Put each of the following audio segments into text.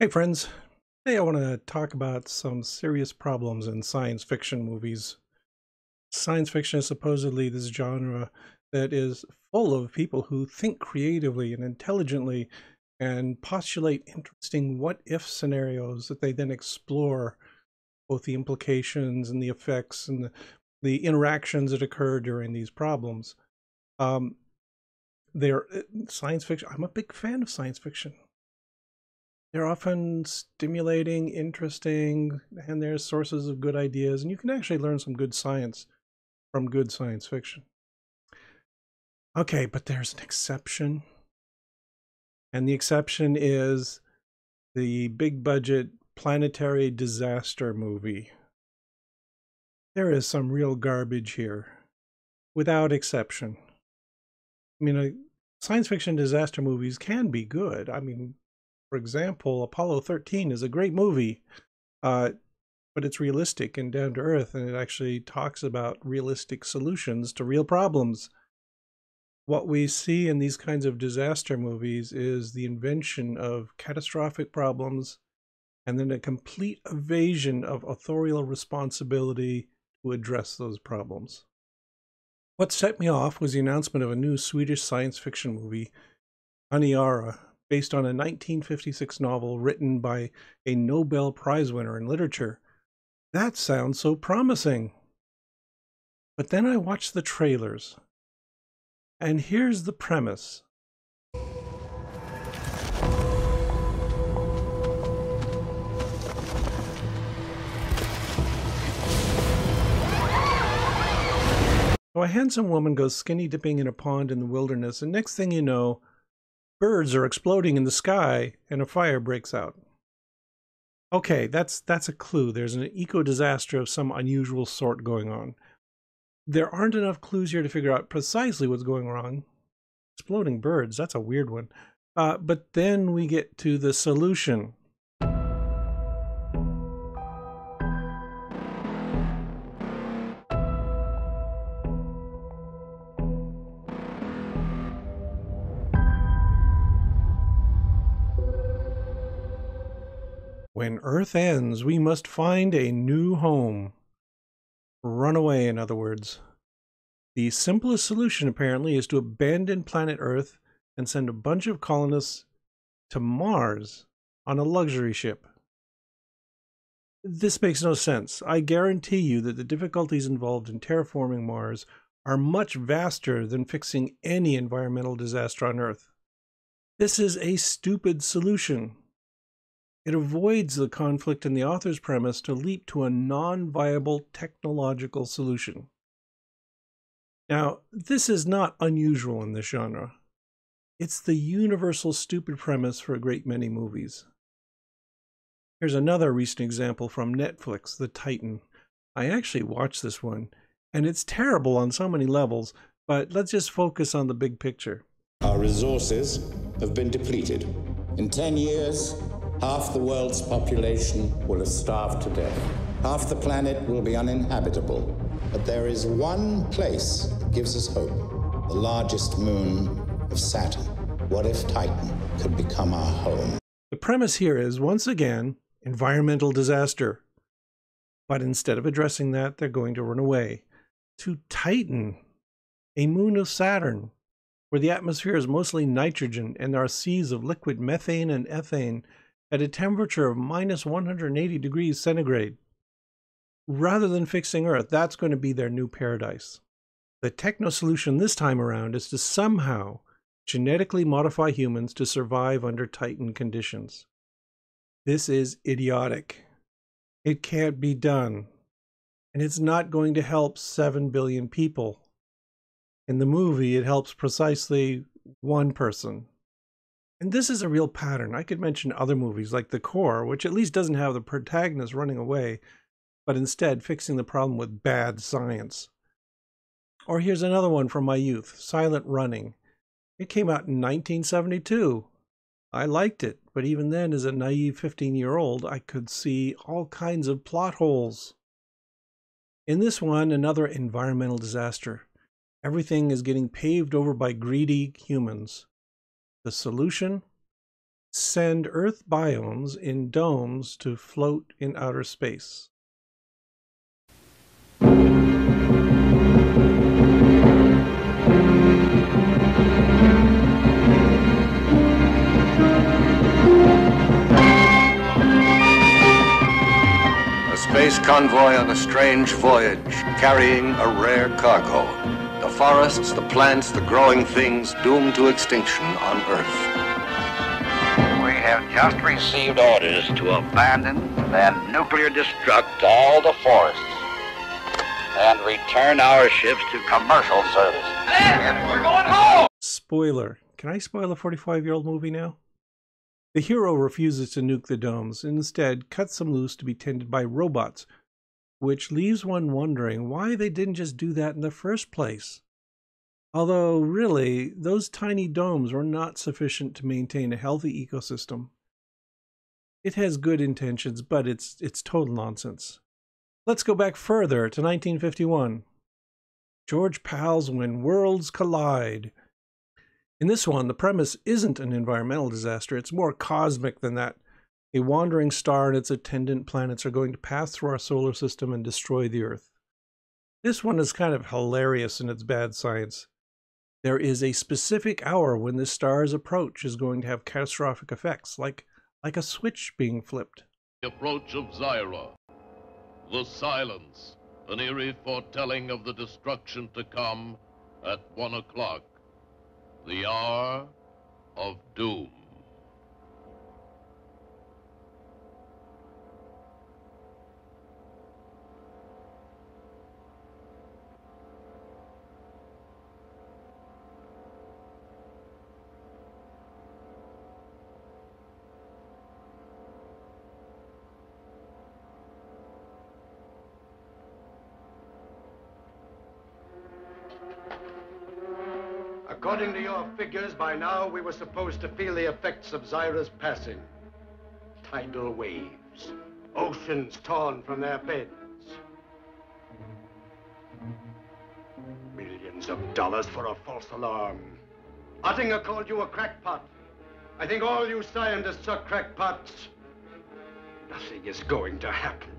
Hey friends, today I want to talk about some serious problems in science fiction movies. Science fiction is supposedly this genre that is full of people who think creatively and intelligently and postulate interesting what-if scenarios that they then explore both the implications and the effects and the interactions that occur during these problems. Um, they're science fiction. I'm a big fan of science fiction. They're often stimulating, interesting, and they're sources of good ideas, and you can actually learn some good science from good science fiction. Okay, but there's an exception, and the exception is the big budget planetary disaster movie. There is some real garbage here, without exception. I mean, science fiction disaster movies can be good. I mean, for example, Apollo 13 is a great movie. But it's realistic and down to earth, and it actually talks about realistic solutions to real problems. What we see in these kinds of disaster movies is the invention of catastrophic problems and then a complete evasion of authorial responsibility to address those problems. What set me off was the announcement of a new Swedish science fiction movie, Aniara, based on a 1956 novel written by a Nobel Prize winner in literature. That sounds so promising. But then I watched the trailers, and here's the premise. So a handsome woman goes skinny dipping in a pond in the wilderness, and next thing you know, birds are exploding in the sky and a fire breaks out. Okay, that's a clue. There's an eco-disaster of some unusual sort going on. There aren't enough clues here to figure out precisely what's going wrong. Exploding birds, that's a weird one. But then we get to the solution. When Earth ends, we must find a new home. Run away, in other words. The simplest solution, apparently, is to abandon planet Earth and send a bunch of colonists to Mars on a luxury ship. This makes no sense. I guarantee you that the difficulties involved in terraforming Mars are much vaster than fixing any environmental disaster on Earth. This is a stupid solution. It avoids the conflict in the author's premise to leap to a non-viable technological solution. Now, this is not unusual in this genre. It's the universal stupid premise for a great many movies. Here's another recent example from Netflix, The Titan. I actually watched this one, and it's terrible on so many levels, but let's just focus on the big picture. Our resources have been depleted. In 10 years, half the world's population will have starved to death. Half the planet will be uninhabitable. But there is one place that gives us hope. The largest moon of Saturn. What if Titan could become our home? The premise here is, once again, environmental disaster. But instead of addressing that, they're going to run away to Titan, a moon of Saturn, where the atmosphere is mostly nitrogen and there are seas of liquid methane and ethane at a temperature of minus 180 degrees centigrade. Rather than fixing Earth, that's going to be their new paradise. The techno solution this time around is to somehow genetically modify humans to survive under Titan conditions. This is idiotic. It can't be done. And it's not going to help 7 billion people. In the movie, it helps precisely one person. And this is a real pattern. I could mention other movies like The Core, which at least doesn't have the protagonist running away, but instead fixing the problem with bad science. Or here's another one from my youth, Silent Running. It came out in 1972. I liked it, but even then, as a naive 15-year-old, I could see all kinds of plot holes. In this one, another environmental disaster. Everything is getting paved over by greedy humans. The solution? Send Earth biomes in domes to float in outer space. A space convoy on a strange voyage, carrying a rare cargo. The forests, the plants, the growing things doomed to extinction on Earth. We have just received orders to abandon and nuclear destruct all the forests and return our ships to commercial service. And we're going home! Spoiler. Can I spoil a 45-year-old movie now? The hero refuses to nuke the domes and instead cuts them loose to be tended by robots, which leaves one wondering why they didn't just do that in the first place. Although, really, those tiny domes were not sufficient to maintain a healthy ecosystem. It has good intentions, but it's total nonsense. Let's go back further to 1951. George Pal's When Worlds Collide. In this one, the premise isn't an environmental disaster, it's more cosmic than that. A wandering star and its attendant planets are going to pass through our solar system and destroy the Earth. This one is kind of hilarious in its bad science. There is a specific hour when this star's approach is going to have catastrophic effects, like a switch being flipped. The approach of Zyra. The silence, an eerie foretelling of the destruction to come at 1 o'clock. The hour of doom. According to your figures, by now we were supposed to feel the effects of Zyra's passing. Tidal waves, oceans torn from their beds. Millions of dollars for a false alarm. Ottinger called you a crackpot. I think all you scientists are crackpots. Nothing is going to happen.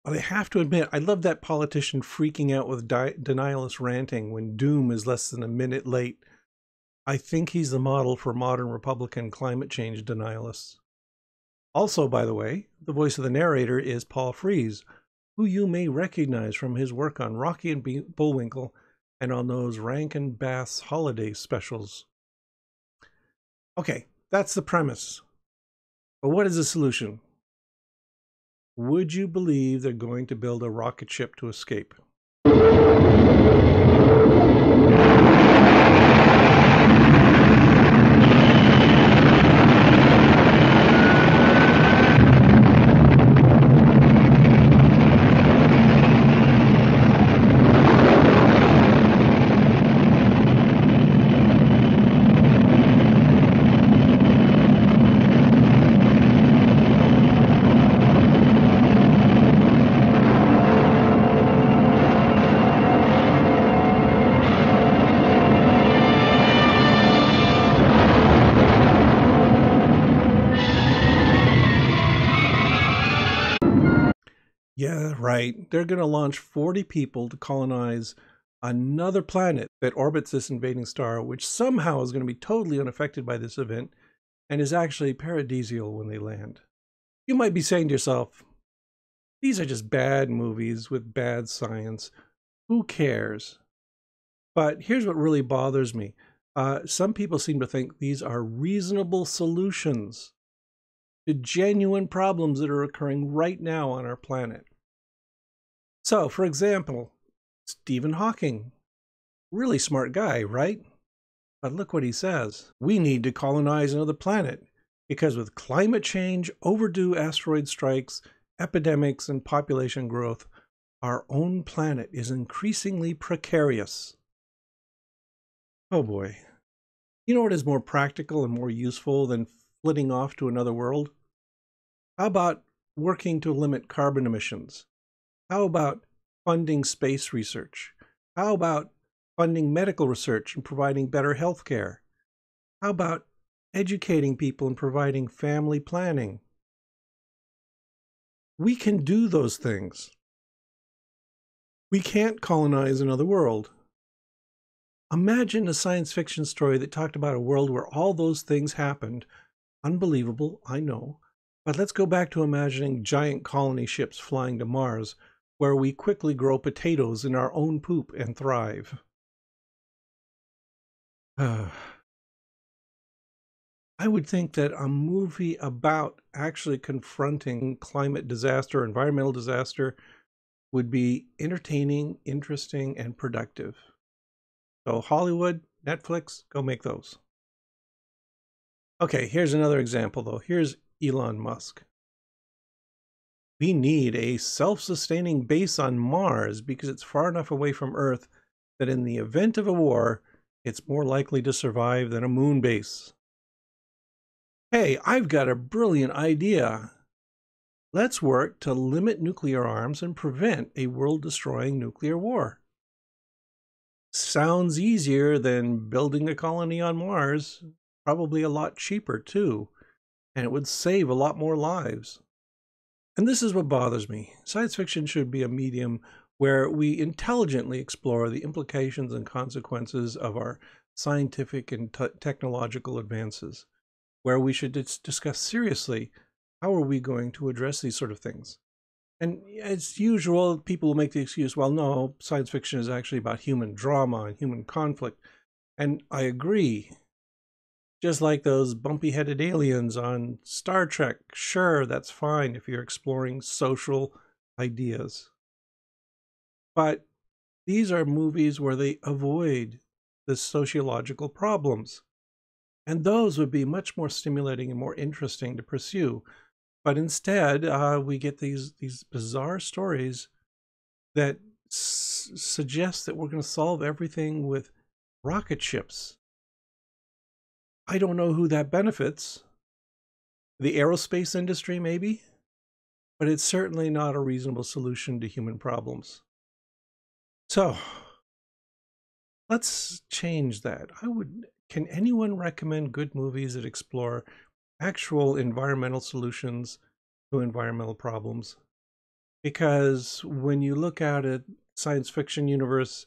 I have to admit, I love that politician freaking out with denialist ranting when doom is less than a minute late. I think he's the model for modern Republican climate change denialists. Also, by the way, the voice of the narrator is Paul Frees, who you may recognize from his work on Rocky and Bullwinkle and on those Rankin Bass holiday specials. Okay, that's the premise. But what is the solution? Would you believe they're going to build a rocket ship to escape? Yeah, right. They're going to launch 40 people to colonize another planet that orbits this invading star, which somehow is going to be totally unaffected by this event and is actually paradisial when they land. You might be saying to yourself, these are just bad movies with bad science. Who cares? But here's what really bothers me. Some people seem to think these are reasonable solutions to genuine problems that are occurring right now on our planet. So, for example, Stephen Hawking. Really smart guy, right? But look what he says. We need to colonize another planet. Because with climate change, overdue asteroid strikes, epidemics, and population growth, our own planet is increasingly precarious. Oh boy. You know what is more practical and more useful than flitting off to another world? How about working to limit carbon emissions? How about funding space research? How about funding medical research and providing better health care? How about educating people and providing family planning? We can do those things. We can't colonize another world. Imagine a science fiction story that talked about a world where all those things happened. Unbelievable, I know. But let's go back to imagining giant colony ships flying to Mars, where we quickly grow potatoes in our own poop and thrive. I would think that a movie about actually confronting climate disaster, environmental disaster, would be entertaining, interesting, and productive. So Hollywood, Netflix, go make those. Okay, here's another example, though. Here's Elon Musk. We need a self-sustaining base on Mars because it's far enough away from Earth that in the event of a war, it's more likely to survive than a moon base. Hey, I've got a brilliant idea. Let's work to limit nuclear arms and prevent a world-destroying nuclear war. Sounds easier than building a colony on Mars. Probably a lot cheaper, too. And it would save a lot more lives. And this is what bothers me. Science fiction should be a medium where we intelligently explore the implications and consequences of our scientific and technological advances, where we should discuss seriously how are we going to address these sort of things. And as usual, people will make the excuse, well, no, science fiction is actually about human drama and human conflict. And I agree. Just like those bumpy-headed aliens on Star Trek, sure, that's fine if you're exploring social ideas. But these are movies where they avoid the sociological problems. And those would be much more stimulating and more interesting to pursue. But instead, we get these bizarre stories that suggest that we're going to solve everything with rocket ships. I don't know who that benefits. The aerospace industry, maybe? But it's certainly not a reasonable solution to human problems. So, let's change that. Can anyone recommend good movies that explore actual environmental solutions to environmental problems? Because when you look out at science fiction universe,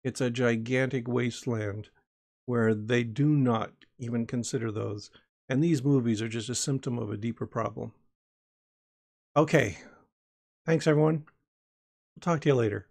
it's a gigantic wasteland where they do not even consider those. And these movies are just a symptom of a deeper problem. Okay. Thanks, everyone. We'll talk to you later.